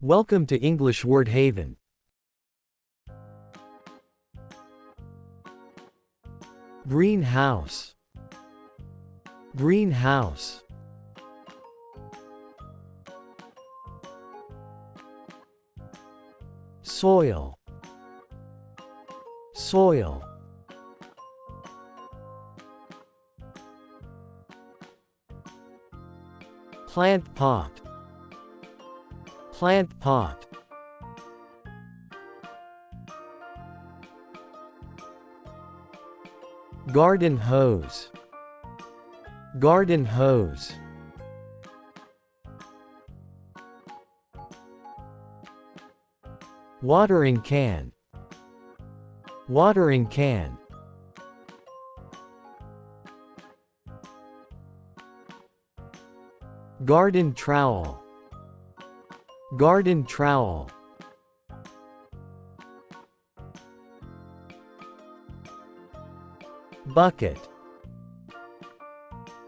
Welcome to English Word Haven. Greenhouse. Greenhouse. Soil. Soil. Plant pot. Plant pot. Garden hose. Garden hose. Watering can. Watering can. Garden trowel. Garden trowel. Bucket.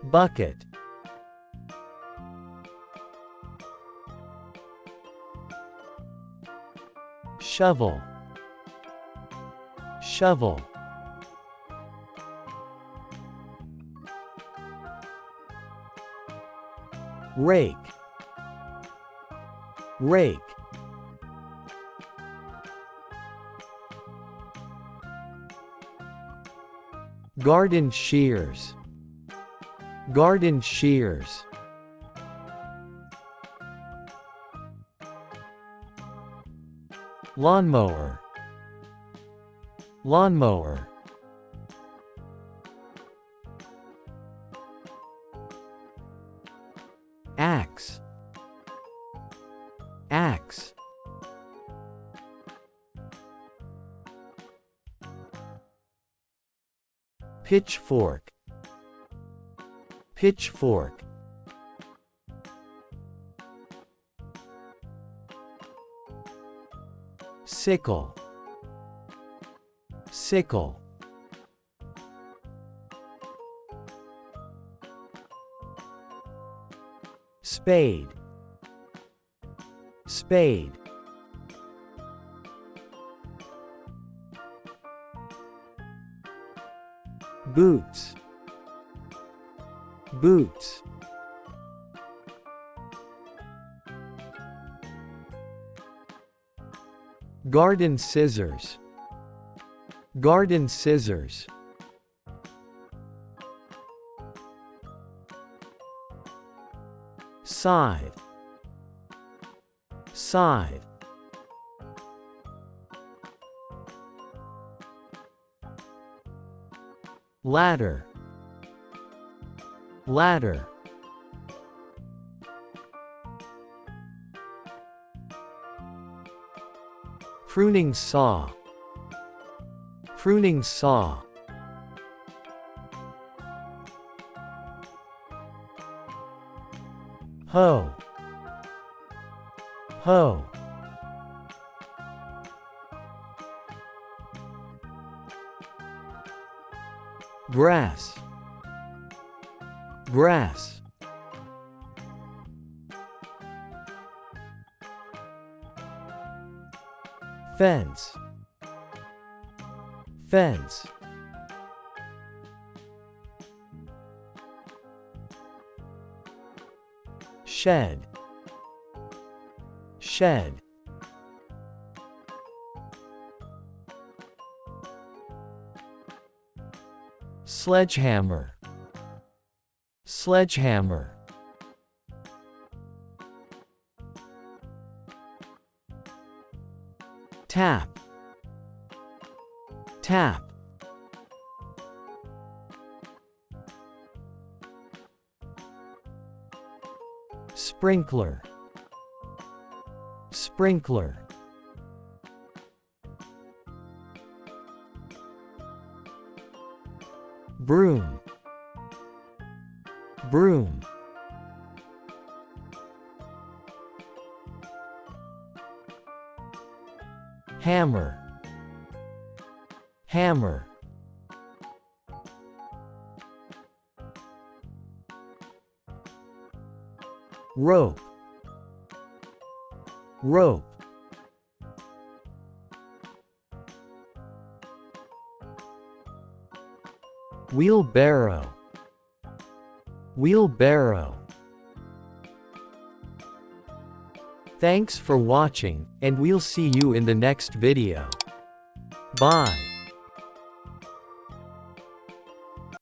Bucket. Shovel. Shovel. Rake. Rake. Garden shears. Garden shears. Lawnmower. Lawnmower. Axe. Axe. Pitchfork. Pitchfork. Sickle. Sickle. Spade. Spade. Boots. Boots. Garden scissors. Garden scissors. Scythe. Scythe. Ladder. Ladder. Pruning saw. Pruning saw. Hoe. Hoe. Grass. Grass. Fence. Fence. Shed. Shed. Sledgehammer. Sledgehammer. Tap. Tap. Sprinkler. Sprinkler. Broom. Broom. Hammer. Hammer. Rope. rope, wheelbarrow, wheelbarrow. Thanks for watching, and we'll see you in the next video. Bye.